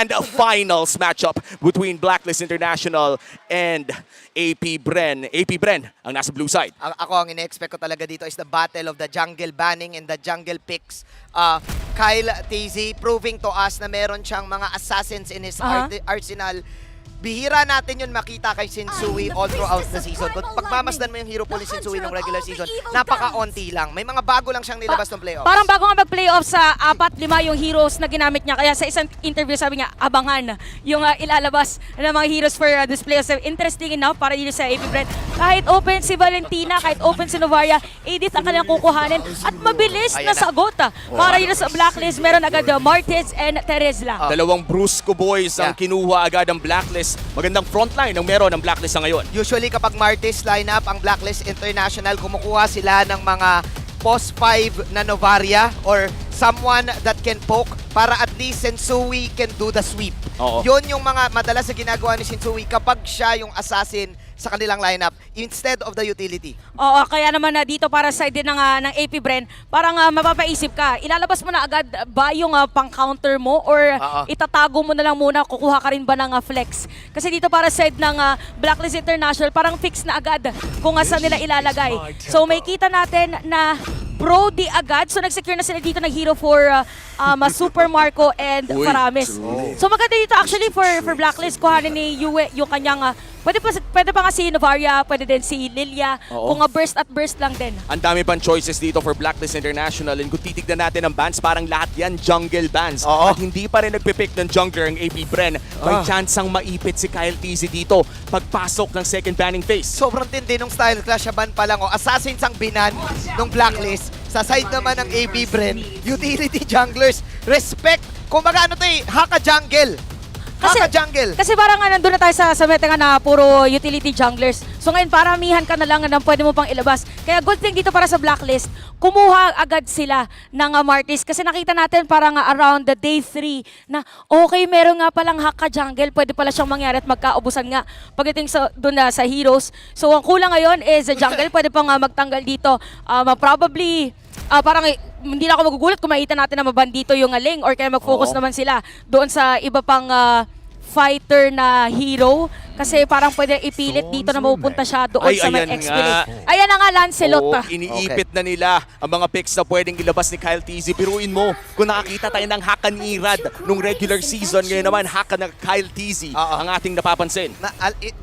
and finals matchup between Blacklist International and AP Bren. AP Bren, ang nasa blue side. Ako, ang ine-expect ko talaga dito is the battle of the jungle banning and the jungle picks. Kyle TZ proving to us na meron siyang mga assassins in his arsenal. Bihira natin yun makita kay Shinzui all throughout the season. Kung pagmamasdan mo yung hero pool ni Shinzui ng regular season, napaka-onti lang. May mga bago lang siyang nilabas ng playoffs. Parang bago nga mag-playoff sa 4-5 yung heroes na ginamit niya. Kaya sa isang interview sabi niya, abangan yung ilalabas ng mga heroes for this playoffs. So, interesting enough para dito sa AP Bren. Kahit open si Valentina, kahit open si Novaria, Edith ang kanilang kukuhanin. At mabilis na sagot. Para dito sa Blacklist, meron agad Martins and Teresla. Dalawang Brusco boys ang kinuha agad ng Blacklist. Magandang frontline ang meron ng Blacklist sa ngayon. Usually kapag Martis lineup, ang Blacklist International, kumukuha sila ng mga post 5 na Novaria or someone that can poke para at least Sensui can do the sweep. Yun yung mga madalas na ginagawa ni Sensui kapag siya yung assassin sa kanilang lineup instead of the utility. Oo, kaya naman na dito para side din ng AP Bren, parang mapapaisip ka, ilalabas mo na agad ba yung pang-counter mo or itatago mo na lang muna, kukuha ka rin ba ng flex? Kasi dito para side ng Blacklist International, parang fix na agad kung saan nila ilalagay. So may kita natin na Brody agad. So nag-secure na sila dito ng hero for Super Marco and Faramis. So maganda dito actually for Blacklist, kuhanin ni Yue yung kanyang pwede pa nga si Novaria, pwede din si Lilia, kung burst at burst lang din. Ang dami pang choices dito for Blacklist International, and kung titignan natin ang bans, parang lahat yan jungle bans. At hindi pa rin nagpipick ng jungler ang AP Bren. May chance ang maipit si Kyle TZ dito pagpasok ng second banning phase. Sobrang tindi nung style clash, ban pa lang. Assassins ang binan ng Blacklist. Sa side naman ng AP Bren, utility junglers. Respect. Kung baga ano to Haka jungle. Kasi parang nandun na tayo sa meta nga na puro utility junglers. So ngayon paramihan ka na lang na pwede mo pang ilabas. Kaya good thing dito para sa Blacklist, kumuha agad sila ng Martis. Kasi nakita natin parang around the day 3 na okay, meron nga palang Haka jungle, pwede pala siyang mangyari at magkaubusan nga pagdating doon sa heroes. So ang kulang ngayon is jungle, pwede pang magtanggal dito. Probably parang hindi na ako magugulat kung makita natin na mabandito yung Ling or kaya mag-focus naman sila doon sa iba pang fighter na hero kasi parang pwede ipilit dito na mapupunta siya doon sa may X-Village. Ayan na nga, Lancelot. Iniipit na nila ang mga picks na pwedeng ilabas ni Kyle TZ. Piruin mo, kung nakakita tayo ng Haka ni Irad nung regular season, ngayon naman Haka ng Kyle TZ ang ating napapansin.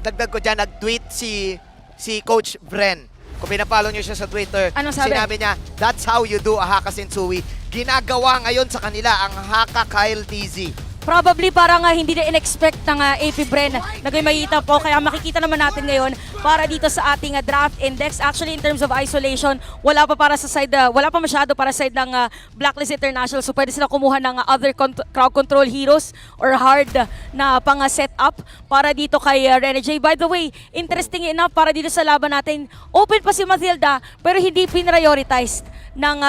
Dagdag ko dyan, nag-tweet si Coach Bren. Kung pinapollow niyo siya sa Twitter, sinabi niya, that's how you do a Haka Sensui. Ginagawa ngayon sa kanila ang Haka Kyle TZ. Probably parang hindi na in-expect ng AP Bren na makikita po. Kaya makikita naman natin ngayon para dito sa ating draft index. Actually, in terms of isolation, wala pa masyado para side ng Blacklist International. So pwede sila kumuha ng other crowd control heroes or hard na pang setup para dito kay Renegade. By the way, interesting enough para dito sa laban natin, open pa si Mathilda pero hindi pinrioritized ng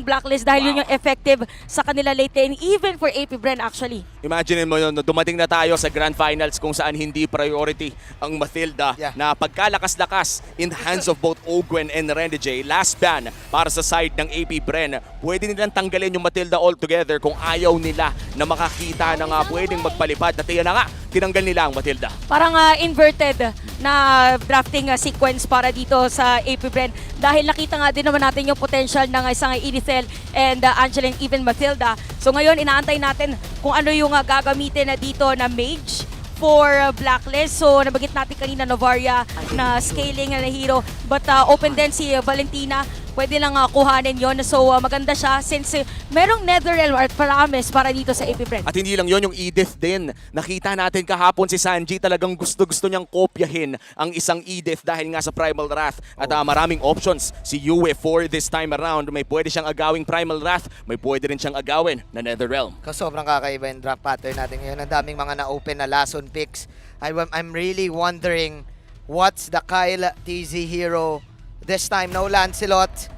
Blacklist dahil yun yung effective sa kanila late lane, even for AP Bren actually. Imagine mo yun, dumating na tayo sa Grand Finals kung saan hindi priority ang Mathilda na pagkalakas-lakas in the hands of both Ogwen and Renegade. Last ban para sa side ng AP Bren. Pwede nilang tanggalin yung Mathilda altogether kung ayaw nila na makakita na nga pwedeng magpalipad. At yan na nga, tinanggal nila ang Mathilda. Parang inverted na drafting sequence para dito sa AP Bren dahil nakita nga din naman natin yung potential ng isang Edithel and Angeline, even Mathilda. So ngayon, inaantay natin kung ano yung gagamitin na dito na mage for Blacklist. So nabagit natin kanina Novaria na scaling na hero, but open din si Valentina. Pwede lang kuhanin yon. So maganda siya since merong Netherrealm at Faramis para dito sa AP Bren. At hindi lang yon, yung Edith din. Nakita natin kahapon si Sanji talagang gusto-gusto niyang kopyahin ang isang Edith dahil nga sa Primal Wrath. At maraming options si Yue for this time around. May pwede siyang agawing Primal Wrath, may pwede rin siyang agawin na Netherrealm. Sobrang kakaiba yung draft pattern natin ngayon. Ang daming mga na-open na Lason picks. I'm really wondering what's the Kyle TZ hero this time. No Lancelot.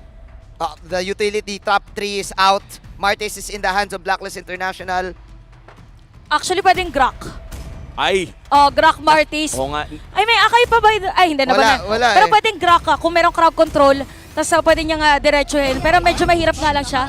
The utility top 3 is out. Martis is in the hands of Blacklist International. Actually, pwedeng Grak. Ay! Grak Martis. Oo nga. Ay, may akay pa ba? Ay, hindi na ba na? Wala Pero pwedeng Grak kung merong crowd control. Tapos pwede niyang diretsuhin. Pero medyo mahirap nga lang siya.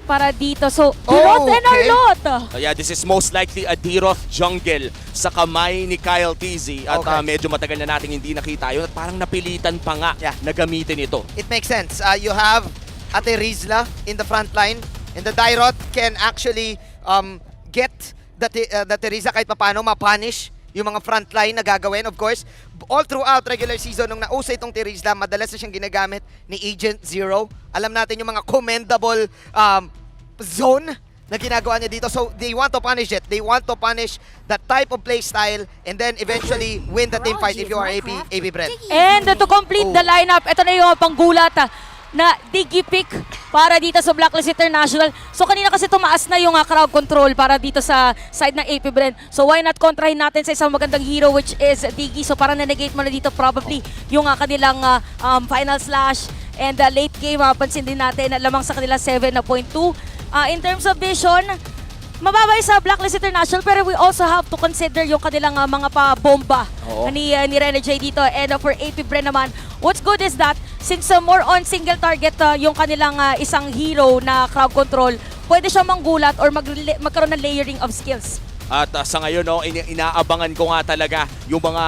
para dito. So, Diroth and okay. Arlot. Yeah, this is most likely a Diroth jungle sa kamay ni Kyle TZ. At Okay. medyo matagal na natin hindi nakita yun. At parang napilitan pa nga Yeah. na gamitin ito. It makes sense. You have Ate Rizla in the front line, and the Diroth can actually get the Rizla kahit papano ma-punish yung mga front line na gagawin. Of course, all throughout regular season, nung nauso itong Terizla, madalas na siyang ginagamit ni Agent Zero. Alam natin yung mga commendable zone na ginagawa niya dito. So, they want to punish it. They want to punish that type of play style and then eventually win the team fight if you are AP Bren. And to complete the lineup, ito na yung panggulat na Diggy pick para dito sa Blacklist International. So kanina kasi tumaas na yung crowd control para dito sa side ng AP Bren. So why not kontrahin natin sa isang magandang hero which is Diggy. So para na-negate mo na dito probably yung kanilang final slash and late game. Pansin din natin na lamang sa kanila 7.2. In terms of vision, mababay sa Blacklist International pero we also have to consider yung kanilang mga pa-bomba ni Rene J dito. And for AP Bren naman, what's good is that since more on single target yung kanilang isang hero na crowd control, pwede siya manggulat or magkaroon ng layering of skills. At sa ngayon, no, inaabangan ko nga talaga yung mga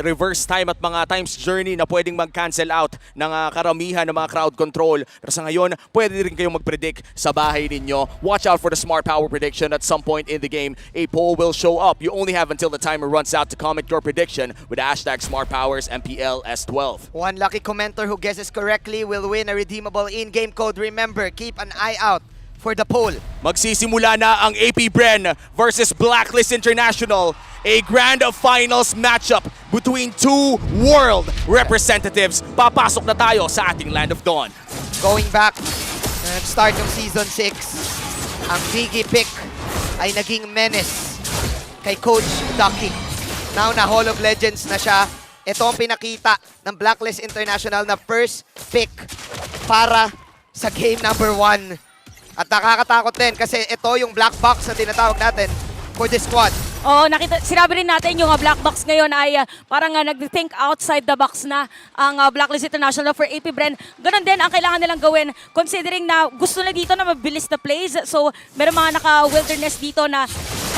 reverse time at mga times journey na pwedeng mag-cancel out ng karamihan ng mga crowd control. Pero sa ngayon, pwede rin kayong mag-predict sa bahay ninyo. Watch out for the Smart Power prediction at some point in the game. A poll will show up. You only have until the timer runs out to comment your prediction with hashtag SmartPowersMPLS12. One lucky commenter who guesses correctly will win a redeemable in-game code. Remember, keep an eye out for the poll. Magsisimula na ang AP Bren versus Blacklist International, a grand finals matchup between two world representatives. Papasok na tayo sa ating Land of Dawn. Going back, start ng Season 6, ang Diggy pick ay naging menace kay Coach Ducky. Now na Hall of Legends na siya, ito ang pinakita ng Blacklist International na first pick para sa game number 1. At nakakatakot din kasi ito yung black box na tinatawag natin for this squad. Sinabi rin natin yung black box ngayon ay parang nag-think outside the box na ang Blacklist International for AP Bren. Ganon din ang kailangan nilang gawin considering na gusto na dito na mabilis na plays. So meron mga naka-wilderness dito na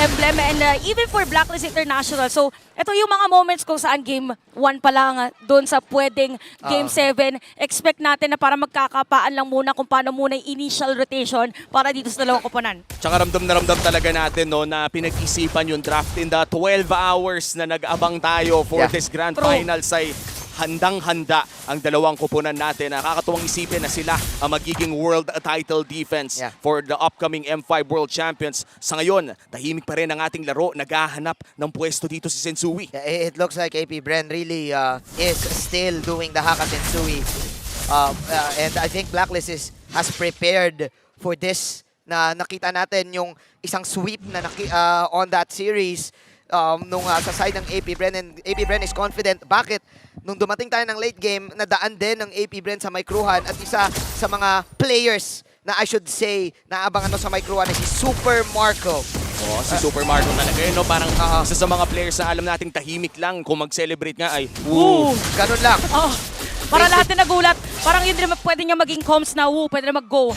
emblem and even for Blacklist International. So ito yung mga moments kung saan game 1 pa lang doon sa pwedeng game 7. Expect natin na para magkakapaan lang muna kung paano muna yung initial rotation para dito sa dalawang koponan. Tsaka ramdam na ramdam talaga natin, no, na pinag-isipan yung draft in the 12 hours na nag-abang tayo for this grand finals ay handang-handa ang dalawang koponan natin. Nakakatuwang isipin na sila ang magiging world title defense for the upcoming M5 World Champions. Sa ngayon, tahimik pa rin ang ating laro. Naghahanap ng pwesto dito si Sensui. Yeah, it looks like AP Bren really is still doing the Haka Sensui. And I think Blacklist has prepared for this. Na nakita natin yung isang sweep na on that series nung sa side ng AP Bren, and AP Bren is confident. Bakit? Nung dumating tayo ng late game, nadaan din ng AP Bren sa Micruhan at isa sa mga players na I should say naabangan mo sa Micruhan ay si Super Marco. Si Super Marco talaga yun, no? Parang isa sa mga players na alam nating tahimik lang kung mag-celebrate nga ay Ganun lang. Para lahat na nagulat, parang yun din pwede niya maging comms na pwede na mag-go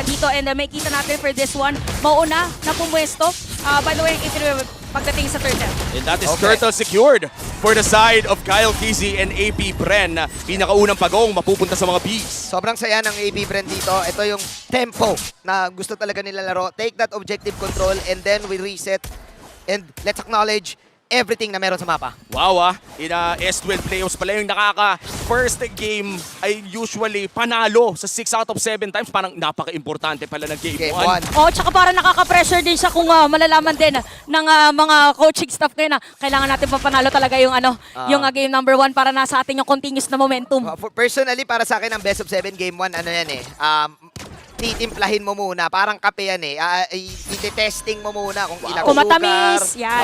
dito. And may kita natin for this one, mauna na pumwesto. By the way, pagdating sa turtle. And that is turtle secured for the side of Kyle TZ and AP Bren. Pinakaunang pagong mapupunta sa mga bees. Sobrang saya ng AP Bren dito. Ito yung tempo na gusto talaga nila laro. Take that objective control and then we reset. And let's acknowledge everything na meron sa mapa. Wow in S12 playoffs pala yung first game ay usually panalo sa 6 out of 7 times. Parang napaka-importante pala ng game 1. Tsaka parang nakaka-pressure din siya kung malalaman din ng mga coaching staff ngayon na kailangan natin papanalo talaga yung yung game number 1 para nasa atin yung continuous na momentum. Personally, para sa akin ang best of 7 game 1, ano yan titimplahin mo muna. Parang kape yan i-testing mo muna kung ilang Kung sugar. matamis, yan.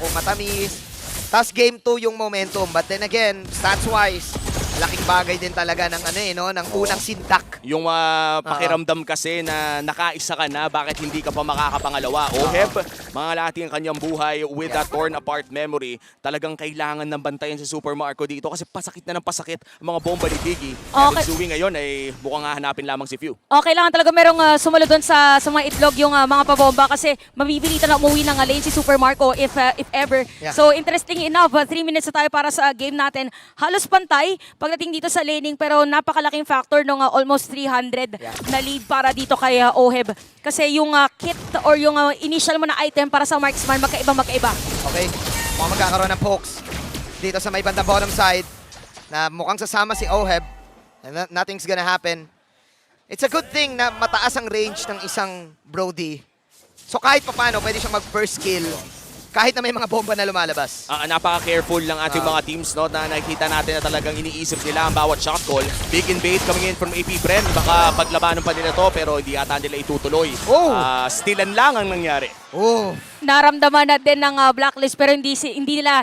Kung matamis. Tapos game 2 yung momentum. But then again, stats-wise, laking bagay din talaga ng ng unang sindak. Yung pakiramdam kasi na nakaisa ka na, bakit hindi ka pa makakapangalawa? Oheb, mga lati ang kanyang buhay with that torn apart memory. Talagang kailangan ng bantayan si Super Marco dito kasi pasakit na ng pasakit ang mga bomba ni Tiggy. Okay. Suwi ngayon ay mukhang hahanapin lamang si Few. Kailangan talaga merong sumalo doon sa mga itlog yung mga pabomba kasi mabibilitan na umuwi ng lane si Super Marco if ever. Yeah. So interesting enough, 3 minutes na tayo para sa game natin. Halos pantay pagdating dito sa laning pero napakalaking factor ng almost 300 na lead para dito kay Oheb. Kasi yung kit or yung initial mo na item para sa marksman magkaiba. Okay, mukhang magkakaroon ng pokes dito sa may bandang bottom side na mukhang sasama si Oheb. And nothing's gonna happen. It's a good thing na mataas ang range ng isang Brody. So kahit paano, pwede siyang mag-first kill kahit na may mga bomba na lumalabas. Napaka-careful lang ating mga teams, no, na nakikita natin na talagang iniisip nila ang bawat shot call. Big and bait coming in from AP Bren. Baka paglabanan pa nila to pero hindi ata nila itutuloy. Stealan lang ang nangyari. Naramdaman na din ng blacklist pero hindi nila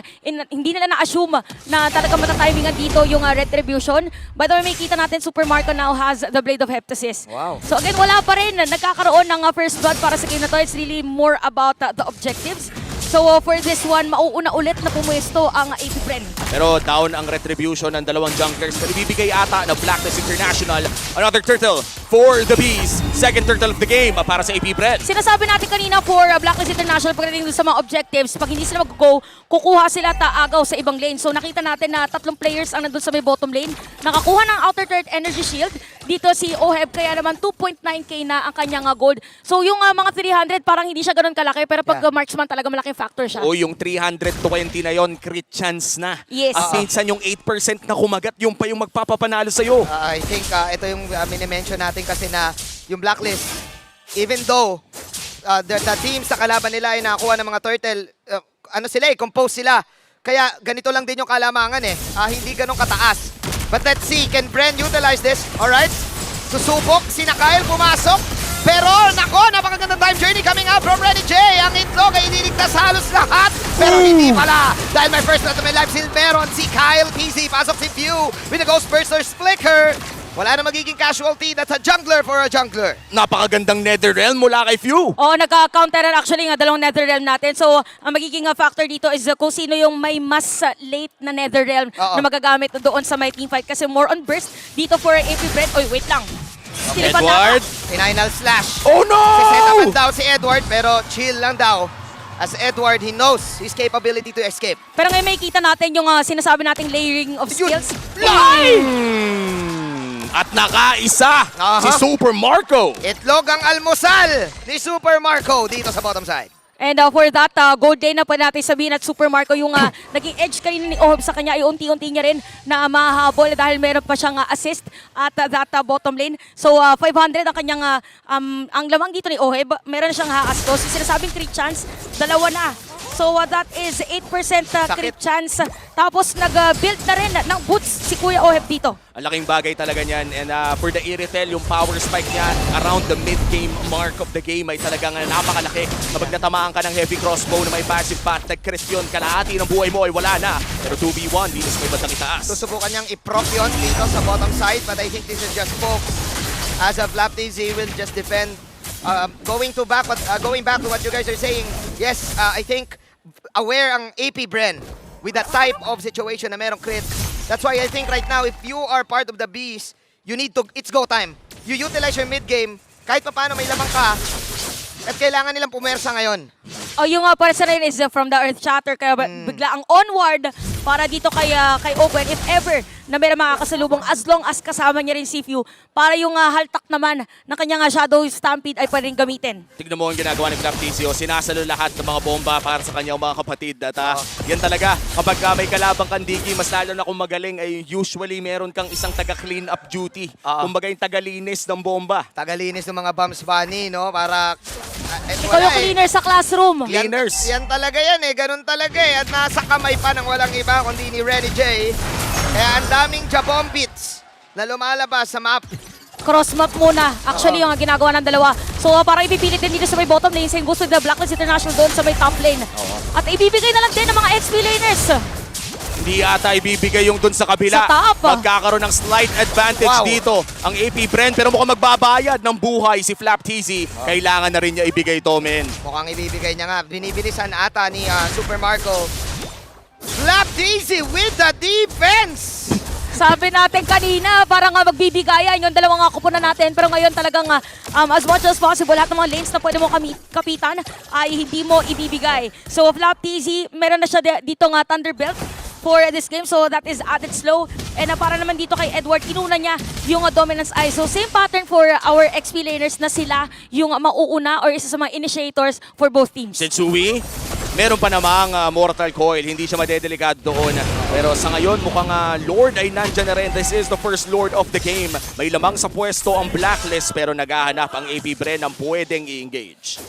na-assume na talagang matatimingan dito yung retribution. By the way, may kita natin Super Marco now has the Blade of Heptasis. Wow. So again, wala pa rin nagkakaroon ng first blood para sa game na to. It's really more about the objectives. So for this one, mauuna ulit na pumuesto ang AP Bren. Pero down ang retribution ng dalawang junglers. Pero ibibigay ata ng Blacklist International. Another turtle for the Bees. Second turtle of the game para sa AP Bren. Sinasabi natin kanina for Blacklist International pagdating sa mga objectives, pag hindi sila mag-go, kukuha sila taagaw sa ibang lane. So nakita natin na 3 players ang nandun sa may bottom lane. Nakakuha ng outer third energy shield. Dito si Oheb, kaya naman 2.9k na ang kanyang gold. So yung mga 300 parang hindi siya ganun kalaki, pero pag marksman talaga malaking factor siya. O yung 320 na yon, crit chance na. Yes. At minsan yung 8% na kumagat, yung pa yung magpapapanalo sa'yo. I think ito yung minimension natin kasi na yung Blacklist, even though the team sa kalaban nila ay nakakuha ng mga turtle, compose sila. Kaya ganito lang din yung kalamangan hindi ganun kataas. But let's see, can Bren utilize this? Alright, susubok, si Nakael pumasok. Pero nako, napakagandang time journey coming out from Renny J. Ang itlog ay iniligtas halos lahat. Pero hindi pala. Dahil may first blood to may life steal meron si Kyle PZ. Pasok si Few with the Ghost Burster's Flicker. Wala na magiging casualty. That's a jungler for a jungler. Napakagandang Netherrealm mula kay Few. Nagka-counter actually nga dalawang Netherrealm natin. So, ang magiging factor dito is kung sino yung may mas late na Netherrealm na magagamit doon sa my teamfight. Kasi more on burst dito for AP Bren. Oy, wait lang. Edward. Final slash. Oh no! Sisetapan daw si Edward pero chill lang daw. As Edward, he knows his capability to escape. Pero ngayon may kita natin yung sinasabi nating layering of skills. At nakaisa si Super Marco. Itlog ang almusal ni Super Marco dito sa bottom side. And for that, gold day na pa natin sabihin at Super Marco yung naging edge kanina ni Oheb sa kanya ay unti-unti niya rin na mahabol dahil meron pa siyang assist at that bottom lane. So 500 ang kanyang, ang lamang dito ni Oheb, meron siyang haastos. Sinasabing crit chance, 2 na. So that is 8% crit chance. Tapos nag-build na rin ng boots si Kuya Oheb dito. Ang laking bagay talaga niyan. And for the Iritel, yung power spike niya around the mid-game mark of the game ay talagang napakalaki. Kapag natamaan ka ng heavy crossbow na may passive path, nag-crit yun, kalahati ng buhay mo ay wala na. Pero 2v1, dito sa may bandang itaas. Susubukan niyang i-proc yun dito sa bottom side, but I think this is just folks. As of LapTZ will just defend. Going back to what you guys are saying, yes, I think aware ang AP Bren with that type of situation na merong crit. That's why I think right now, if you are part of the Bees, you need to, it's go time. You utilize your mid-game, kahit pa paano may lamang ka, at kailangan nilang pumersa ngayon. Yung para sa rin is from the Earth Shatter, kaya bigla ang onward para dito kay Ogwen, if ever na meron makakasalubong, as long as kasama niya rin si Few, para yung haltak naman na kanyang Shadow Stampede ay pwedeng gamitin. Tignan mo ang ginagawa ni Flaptizio. Sinasalo lahat ng mga bomba para sa kanyang mga kapatid. At yan talaga, kapag may kalabang kandigi, mas lalo na kung magaling, ay usually meron kang isang taga-clean up duty. Kumbaga yung tagalinis ng bomba. Tagalinis ng mga Bums Bunny, no? Para... Ikaw yung cleaner sa classroom. Cleaners. Yan talaga yan ganun talaga At nasa kamay pa ng walang iba kundi ni Renny J. Kaya ang daming Jabom beats na lumalabas sa map. Cross map muna. Actually, yung ginagawa ng dalawa. So, para ipipilit din dito sa may bottom lane, same goes with the Blacklist International doon sa may top lane. At ibibigay na lang din ng mga XP laners. Hindi yata ibibigay yung dun sa kabila. Sa top. Magkakaroon ng slight advantage Wow. dito ang AP Bren. Pero mukhang magbabayad ng buhay si Flap TZ. Kailangan na rin niya ibigay to, men. Mukhang ibibigay niya nga. Binibilisan ata ni Super Marco. Flap TZ with the defense! Sabi natin kanina, parang magbibigayan yung dalawang kupunan natin. Pero ngayon talagang as much as possible, lahat ng mga lanes na pwede mo kapitan ay hindi mo ibibigay. So Flap TZ, meron na siya dito nga Thunderbelt for this game. So that is added slow. And para naman dito kay Edward, inuna niya yung Dominance Eye. So same pattern for our XP laners na sila yung mauuna or isa sa mga initiators for both teams. Sensui, meron pa namang Mortal Coil. Hindi siya madedelikado doon. Pero sa ngayon, mukhang Lord ay nandyan na rin. This is the first Lord of the game. May lamang sa pwesto ang Blacklist pero naghahanap ang AP Bren ng pwedeng i-engage.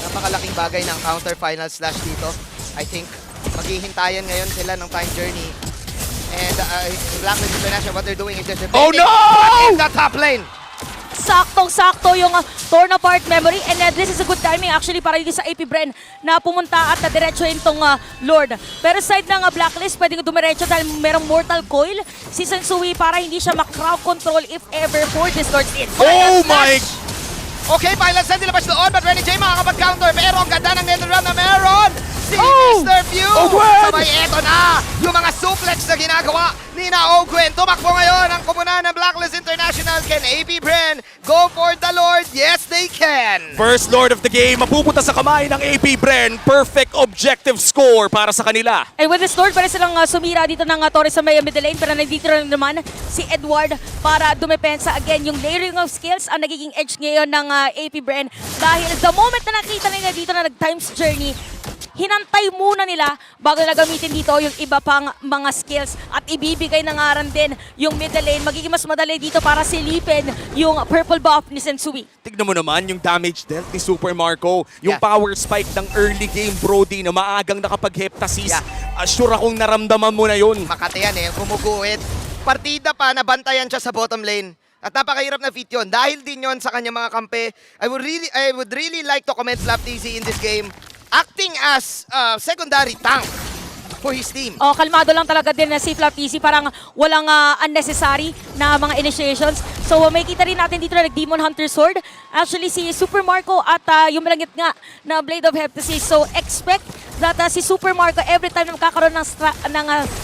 Napakalaking bagay ng counter final slash dito. I think maghihintayan ngayon sila ng time journey. And Blacklist International, what they're doing is just Oh no! in the top lane. Saktong-sakto yung torn apart memory and this is a good timing actually para dito sa AP Bren na pumunta at diretsuhin tong Lord. Pero side ng Blacklist, pwedeng dumiretso dahil merong Mortal Coil si Sensui para hindi siya crowd control if ever for this Lord's in. Oh my! Okay, Pilot Send nilabas doon, but Renny J makakapag-counter. Pero ang ganda ng Netherrealm na meron si Mr. Pew! Ogwen! Sabay eto na yung mga suplex na ginagawa ni na Ogwen. Tumakbo ngayon ang kumunan ng Blacklist International. Can AP Bren go for the Lord? Yes, they can! First Lord of the game, mapupunta sa kamay ng AP Bren. Perfect objective score para sa kanila. And with this Lord, pwede silang sumira dito ng Torres sa may middle lane pero nandito rin naman si Edward para dumepensa. Again, yung layering of skills ang nagiging edge ngayon ng AP Bren dahil the moment na nakita nila dito na nag-times journey, hinantay muna nila bago na gamitin dito yung iba pang mga skills at ibibigay na nga rin din yung middle lane. Magiging mas madali dito para silipin yung purple buff ni Sensui. Tignan mo naman yung damage dealt ni Super Marco. Yung Yeah. power spike ng early game, Brody, na maagang nakapag-heptasis. Yeah. Sure akong naramdaman mo na yun. Makati yan gumuguhit. Partida pa, nabantayan siya sa bottom lane. At napakahirap na feat yun. Dahil din yun sa kanyang mga kampe, I would really like to commend Flap TZ in this game. Acting as secondary tank for his team. Oh, kalmado lang talaga din na si Flap TZ. Parang walang unnecessary na mga initiations. So may kita rin natin dito na nag-Demon Hunter Sword. Actually si Super Marco at yung malangit nga na Blade of Heptasis. So expect that si Super Marco every time na magkakaroon ng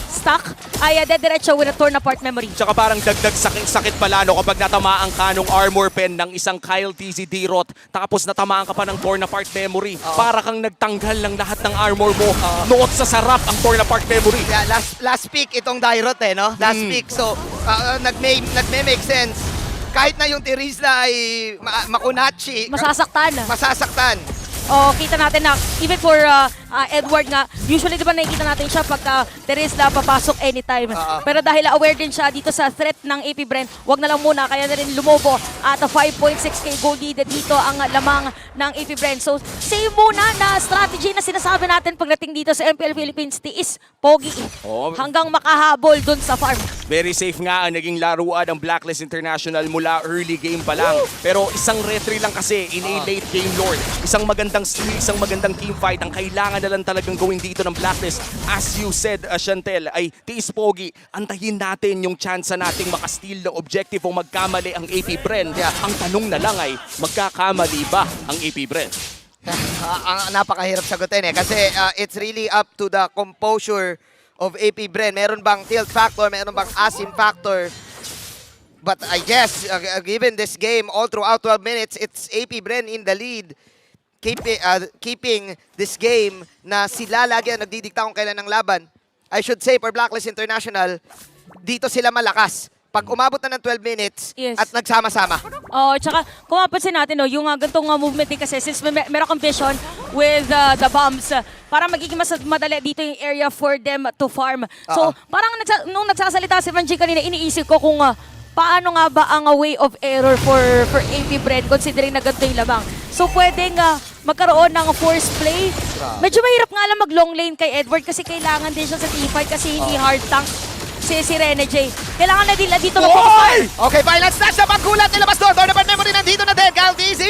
stock ay dediretso with a torn apart memory. Tsaka parang dagdag sakit pala no kapag natamaan ka nung armor pen ng isang Kyle TZ D-Rot tapos natamaan ka pa ng torn apart memory. Para kang nagtanggal ng lahat ng armor mo. Noot sa sarap ang torn apart memory. Yeah, last pick itong Dairot no? Last pick. So nagme-make sense. Kahit na yung Terizla ay makunachi, masasaktan. Oh, kita natin na even for Edward nga, usually di ba nakikita natin siya pagka Terizla papasok anytime. Pero dahil aware din siya dito sa threat ng AP Bren, wag na lang muna, kaya na rin lumobo at 5.6k gold lead dito ang lamang ng AP Bren. So, same muna na strategy na sinasabi natin pagdating dito sa MPL Philippines, tiis, pogi, hanggang makahabol dun sa farm. Very safe nga ang naging laruan ng Blacklist International mula early game pa lang. Pero isang retry lang kasi in a late game Lord. Isang magandang skill, isang magandang team fight ang kailangan na lang talagang gawin dito ng Blacklist. As you said, Chantel, ay tiis pogi. Antayin natin yung chance nating makasteal ng objective o magkamali ang AP Bren. Ang tanong na lang ay, magkakamali ba ang AP Bren? Napakahirap sagutin kasi it's really up to the composure of AP Bren. Meron bang tilt factor, meron bang asim factor? But I guess, given this game, all throughout 12 minutes, it's AP Bren in the lead. Keeping this game na sila lagi ang nagdidikta kung kailan ng laban. I should say, for Blacklist International, dito sila malakas. Pag umabot na ng 12 minutes at nagsama-sama. Oh, tsaka kung mapansin natin, yung ganitong movement din kasi since meron kang vision with the bombs, para magiging mas madali dito yung area for them to farm. So, parang nung nagsasalita si Vanji kanina, iniisip ko kung paano nga ba ang way of error for AP Bren considering na ganito yung labang. So, pwedeng magkaroon ng force play. Medyo mahirap nga lang mag-long lane kay Edward kasi kailangan din siya sa teamfight kasi hindi hard tank si Renny J. Kailangan na dito mag-focus. Okay, violence snatch na pagkulat. Nilabas doon. Torn apart memory nandito na din. Kyle TZ.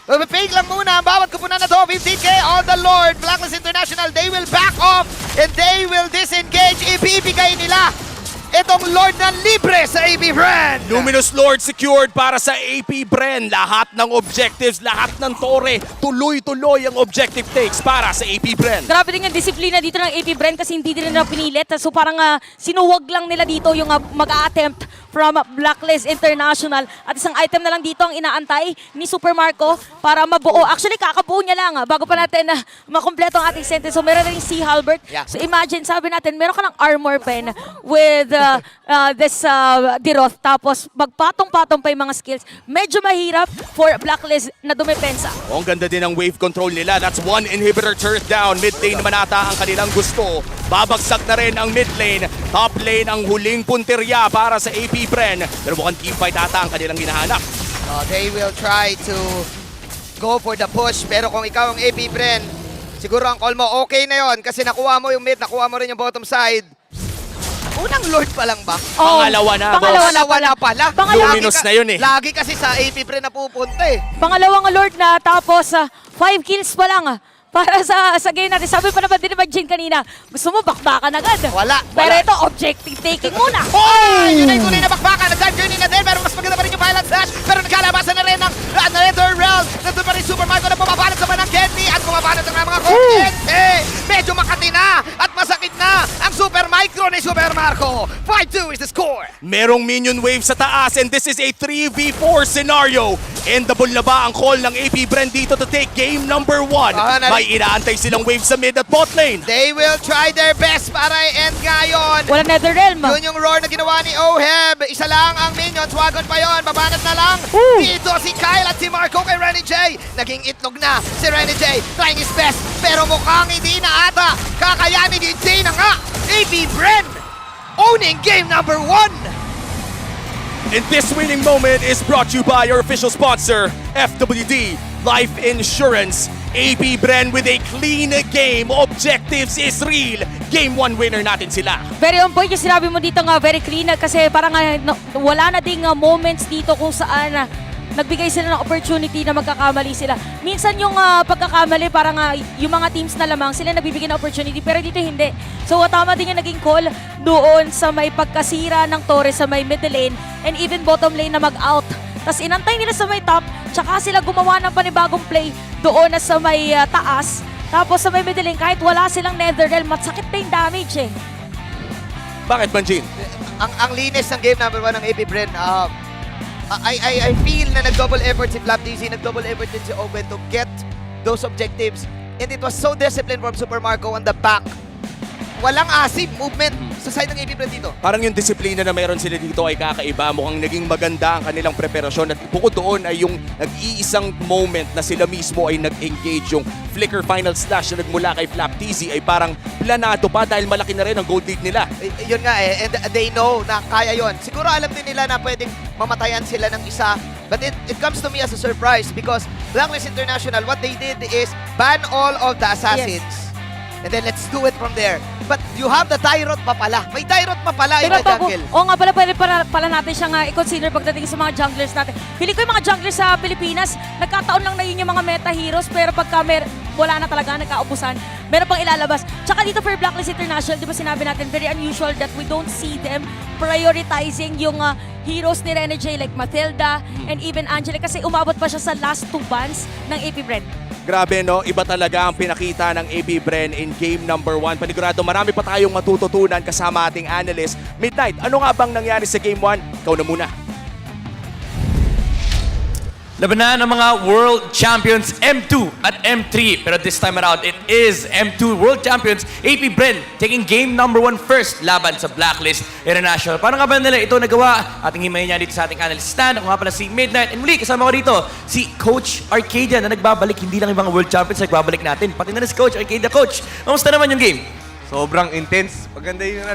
Fake lang muna ang bawat kupunan na to. 15k on the Lord. Blacklist International, they will back off and they will disengage. Ibibigay nila itong Lord na libre sa AP Bren. Luminous Lord secured para sa AP Bren. Lahat ng objectives, lahat ng tore, tuloy-tuloy ang objective takes para sa AP Bren. Grabe din yung disiplina dito ng AP Bren kasi hindi din nila pinilit. So parang sinuwag lang nila dito yung mag-a-attempt from Blacklist International. At isang item na lang dito ang inaantay ni Super Marco para mabuo. Actually, kakabuo niya lang bago pa natin makompleto ang ating sentence. So meron na rin si Halbert. Yeah. So imagine, sabi natin, meron ka ng armor pen with this Diroth. Tapos magpatong-patong pa yung mga skills. Medyo mahirap for Blacklist na dumepensa. Ang ganda din ng wave control nila. That's one inhibitor turret down. Mid lane naman ata ang kanilang gusto. Babagsak na rin ang mid lane. Top lane ang huling punteriya para sa AP Bren. Pero mukhang teamfight ata ang kanilang hinahanap. They will try to go for the push. Pero kung ikaw ang AP Bren, siguro ang call mo okay na yon kasi nakuha mo yung mid, nakuha mo rin yung bottom side. Unang Lord pa lang ba? Pangalawa na, Pangalawa boss. na pala. Luminous na yun eh. Lagi kasi sa AP Bren na pupunta eh. Pangalawang Lord na tapos 5 kills pa lang para sa game natin. Sabi pa naman din naman Jin kanina, gusto mo bakbakan agad. Wala. Pero ito, objective taking muna. Oh! Yun ay tuloy na bakbakan. Nag-dive journey na din. Pero mas maganda pa rin yung Violent Slash. Pero nagkalabasan na rin ng Nether Realm. Nandun pa rin Super Marco na pumapalat sa panang Kenny. At pumapalat sa mga kuryente. Medyo makati na. At masakit na ang Super Micro ni Super Marco. 5-2 is the score. Merong minion wave sa taas and this is a 3v4 scenario. Endable na ba ang call ng AP Bren dito to take game number 1? May inaantay silang wave sa mid at bot lane. They will try their best para i-end ngayon. Wala Nether Realm. Yun yung roar na ginawa ni Oheb. Isa lang ang minions. Wagon pa yon. Babanat na lang. Dito si Kyle at si Marco kay Renny J. Naging itlog na si Renny J. Trying his best. Pero mukhang hindi na ata. Kakayanin ni J na nga. AP Bren owning game number 1. And this winning moment is brought to you by our official sponsor, FWD Life Insurance. AP Bren with a clean game. Objectives is real. Game 1 winner natin sila. Very on point yung sinabi mo dito nga, very clean kasi parang wala na ding moments dito kung saan nagbigay sila ng opportunity na magkakamali sila. Minsan yung pagkakamali, parang yung mga teams na lamang, sila nabibigyan ng opportunity, pero dito hindi. So tama din yung naging call doon sa may pagkasira ng Torres sa may middle lane and even bottom lane na mag-out. Tapos inantay nila sa may top, tsaka sila gumawa ng panibagong play doon na sa may taas. Tapos sa may middle lane, kahit wala silang Nether Realm, masakit pa yung damage eh. Bakit, Banjin? Ang linis ng game number 1 ng AP Bren. I feel na nag-double effort si Flap TZ, nag-double effort din si Owen to get those objectives. And it was so disciplined from Super Marco on the back. Walang asib movement sa side ng AP Bren dito. Parang yung disiplina na mayroon sila dito ay kakaiba. Mukhang naging maganda ang kanilang preparasyon. At bukod doon ay yung nag-iisang moment na sila mismo ay nag-engage. Yung flicker final slash na nagmula kay Flap TZ ay parang planado pa dahil malaki na rin ang gold lead nila. Yun nga eh, and they know na kaya yon. Siguro alam din nila na pwedeng mamatayan sila ng isa. But it comes to me as a surprise because Blacklist International, what they did is ban all of the assassins. Yes. And then let's do it from there. But you have the Tyrant pa pala. May Tyrant pa pala in Pero the jungle. oo nga pala, pwede pala natin siyang i-consider pagdating sa mga junglers natin. Pili ko yung mga junglers sa Pilipinas, nagkataon lang na yun yung mga meta heroes, pero pagka wala na talaga, nagkaubusan, meron pang ilalabas. Tsaka dito for Blacklist International, di ba sinabi natin, very unusual that we don't see them prioritizing yung heroes ni Renny J like Mathilda and even Angela kasi umabot pa siya sa last 2 bans ng AP Bren. Grabe no, iba talaga ang pinakita ng AP Bren in game number 1. Panigurado marami pa tayong matututunan kasama ating analyst. Midnight, ano nga bang nangyari sa game 1? Ikaw na muna. Labanan ng mga World Champions M2 at M3. Pero this time around, it is M2 World Champions AP Bren taking game number 1 first laban sa Blacklist International. Paano nga ba nila ito nagawa? Ating himayin niya dito sa ating analyst stand. Ako nga pala si Midnight. And muli, kasama ko dito si Coach Arcadia na nagbabalik. Hindi lang yung mga World Champions na nagbabalik natin. Pati na si Coach Arcadia. Coach, kamusta naman yung game? Sobrang intense. Maganda yung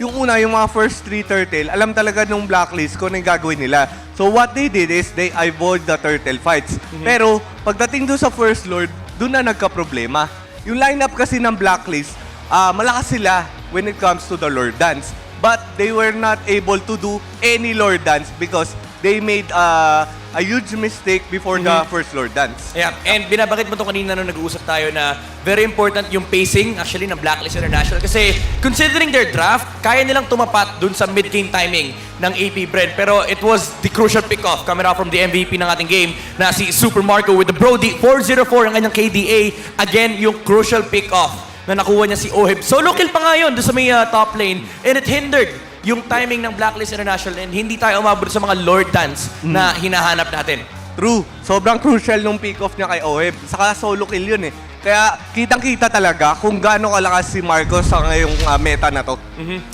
Yung una, yung mga first 3 turtle, alam talaga nung Blacklist kung ano yung gagawin nila. So what they did is they avoid the turtle fights. Pero pagdating doon sa First Lord, doon na nagka-problema. Yung lineup kasi ng Blacklist, malakas sila when it comes to the Lord Dance. But they were not able to do any Lord Dance because they made a huge mistake before the first Lord Dance. Yeah, and binabanggit mo to kanina nung nag-uusap tayo na very important yung pacing actually ng Blacklist International kasi considering their draft, kaya nilang tumapat dun sa mid-game timing ng AP Bren. Pero it was the crucial pick-off coming out from the MVP ng ating game na si Super Marco with the Brody. 404 ang kanyang KDA. Again, yung crucial pick-off na nakuha niya si Oheb. Solo kill pa nga yun doon sa may top lane and it hindered yung timing ng Blacklist International and hindi tayo umabot sa mga Lord Dance na hinahanap natin. True. Sobrang crucial nung pick-off niya kay Oheb. Saka solo kill yun eh. Kaya kitang-kita talaga kung gaano kalakas si Marcos sa ngayong meta na to.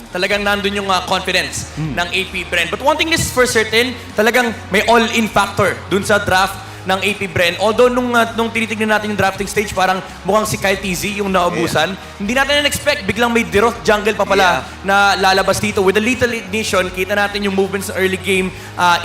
Talagang nandun yung confidence ng AP Bren. But one thing is for certain, talagang may all-in factor dun sa draft ng AP Bren. Although nung tinitignan natin yung drafting stage, parang mukhang si Kyle TZ yung naubusan. Hindi natin na-expect, biglang may Diroth jungle pa pala na lalabas dito. With a little ignition, kita natin yung movements sa early game.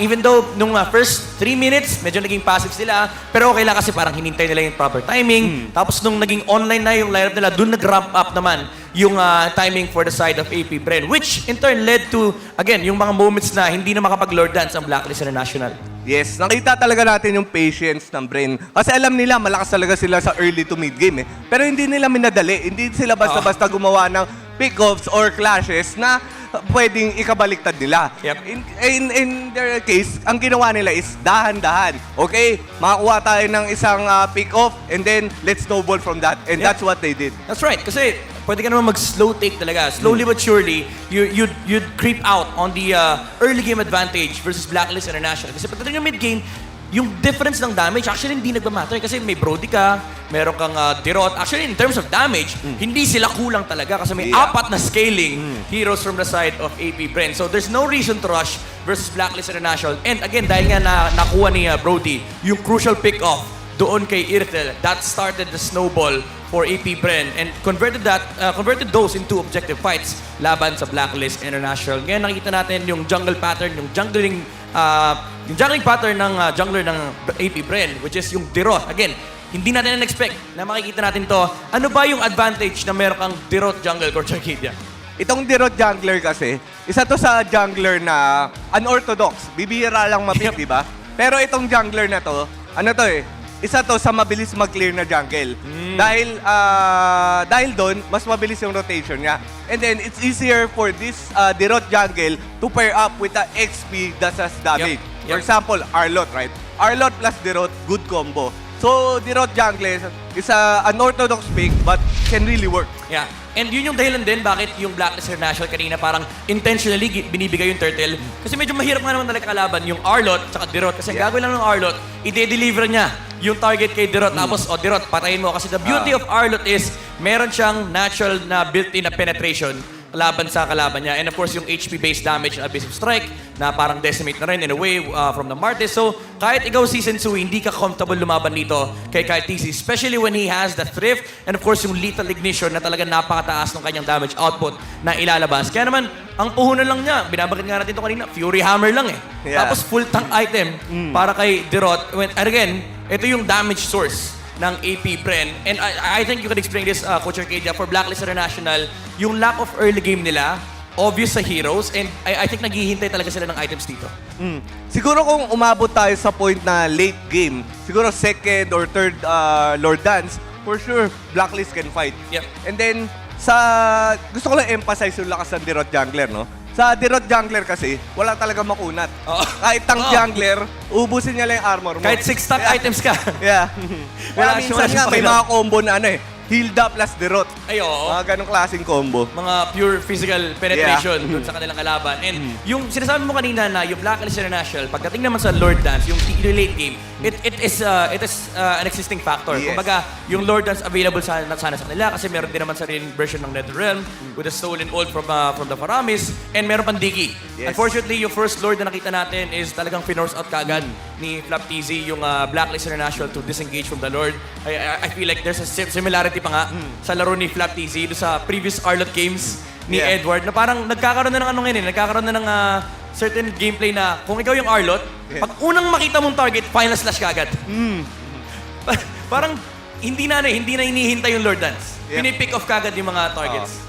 Even though nung first 3 minutes, medyo naging passive sila. Pero okay lang kasi parang hinintay nila yung proper timing. Tapos nung naging online na yung lineup nila, dun nag-ramp up naman yung timing for the side of AP Bren. Which in turn led to, again, yung mga moments na hindi na makapag-Lord Dance ang Blacklist International. Yes, nakita talaga natin yung patience ng Bren. Kasi alam nila, malakas talaga sila sa early to mid game eh. Pero hindi nila minadali. Hindi sila basta-basta gumawa ng pick-offs or clashes na pwedeng ikabaliktad nila. Yep. In their case, ang ginawa nila is dahan-dahan. Okay, makakuha tayo ng isang pick-off and then let's snowball from that. And that's what they did. That's right. Kasi pwede ka naman mag-slow take talaga. Slowly but surely, you'd creep out on the early game advantage versus Blacklist International. Kasi pagdating ng mid-game, yung difference ng damage actually hindi nagmamatter kasi may Brody ka, meron kang Diroth. Actually, in terms of damage, hindi sila kulang talaga kasi may apat na scaling heroes from the side of AP Bren. So there's no reason to rush versus Blacklist International. And again, dahil nga nakuha ni Brody yung crucial pick-off doon kay Irtel, that started the snowball for AP Bren and converted those into objective fights laban sa Blacklist International. Ngayon nakita natin yung jungle pattern, yung jungling pattern ng jungler ng AP Bren, which is yung Diroth. Again, hindi natin na-expect na makikita natin to. Ano ba yung advantage na meron kang Diroth jungle, Coach Arcadia? Itong Diroth jungler kasi, isa to sa jungler na unorthodox. Bibihira lang mapik, di ba? Pero itong jungler na to, ano to eh, isa to sa mabilis mag-clear na jungle. Dahil doon, mas mabilis yung rotation niya. And then, it's easier for this Diroth jungle to pair up with the XP that has damage. Yep. For example, Arlott, right? Arlott plus Diroth, good combo. So, Diroth jungle is an unorthodox pick but can really work. Yeah. And yun yung dahilan din bakit yung Blacklist International kanina parang intentionally binibigay yung turtle. Kasi medyo mahirap nga naman talaga kalaban yung Arlott at Diroth. Kasi ang gagawin lang ng Arlott, i-deliver niya yung target kay Diroth. Tapos, Diroth, patayin mo. Kasi the beauty of Arlott is meron siyang natural na built-in na penetration laban sa kalaban niya. And of course, yung HP-based damage na Abyss of Strike na parang decimate na rin in a way from the Martes. So, kahit ikaw si Sensui, hindi ka comfortable lumaban dito kay Kyle TZ, especially when he has the Thrift and of course, yung Lethal Ignition na talagang napakataas ng kanyang damage output na ilalabas. Kaya naman, ang puhunan lang niya, binabagit nga natin ito kanina, Fury Hammer lang eh. Yeah. Tapos full tank item para kay Diroth. And again, ito yung damage source ng AP Bren. And I think you can explain this, Coach Arcadia, for Blacklist International, yung lack of early game nila, obvious sa heroes, and I think naghihintay talaga sila ng items dito. Siguro kung umabot tayo sa point na late game, siguro second or third Lord Dance, for sure, Blacklist can fight. Yep. And then, gusto ko lang emphasize yung lakas ng Diroth jungler, no? Sa Diroth jungler kasi, wala talaga makunat. Oo. Kahit tank Oo. jungler, ubusin niya lang yung armor mo. Kahit 6 stack items ka. Yeah. Wala Wala minsan siyang nga, may pakialam. mga combo na ano eh, Hilda plus Diroth. Ay, oo. Mga ganong klaseng combo. Mga pure physical penetration dun sa kanilang kalaban. And yung sinasabi mo kanina na yung Blacklist International, pagdating naman sa Lord Dance, yung late game, it is an existing factor. Yes. Kumbaga, yung Lord Dance available sana sa kanila kasi meron din naman sariling version ng NetherRealm with a stolen ult from the Faramis and meron pang Diggy. Yes. Unfortunately, yung first Lord na nakita natin is talagang finorce out kagad ni Flap TZ, yung Blacklist International to disengage from the Lord. I feel like there's a similarity pa nga sa laro ni Flap TZ do sa previous Arlott games ni Yeah. Edward na parang nagkakaroon na ng ano ngayon nagkakaroon na ng certain gameplay na kung ikaw yung Arlott, pag unang makita mong target, final slash kagad. Parang hindi na hinihintay yung Lord Dance. Yeah. Pinipick off kagad yung mga targets.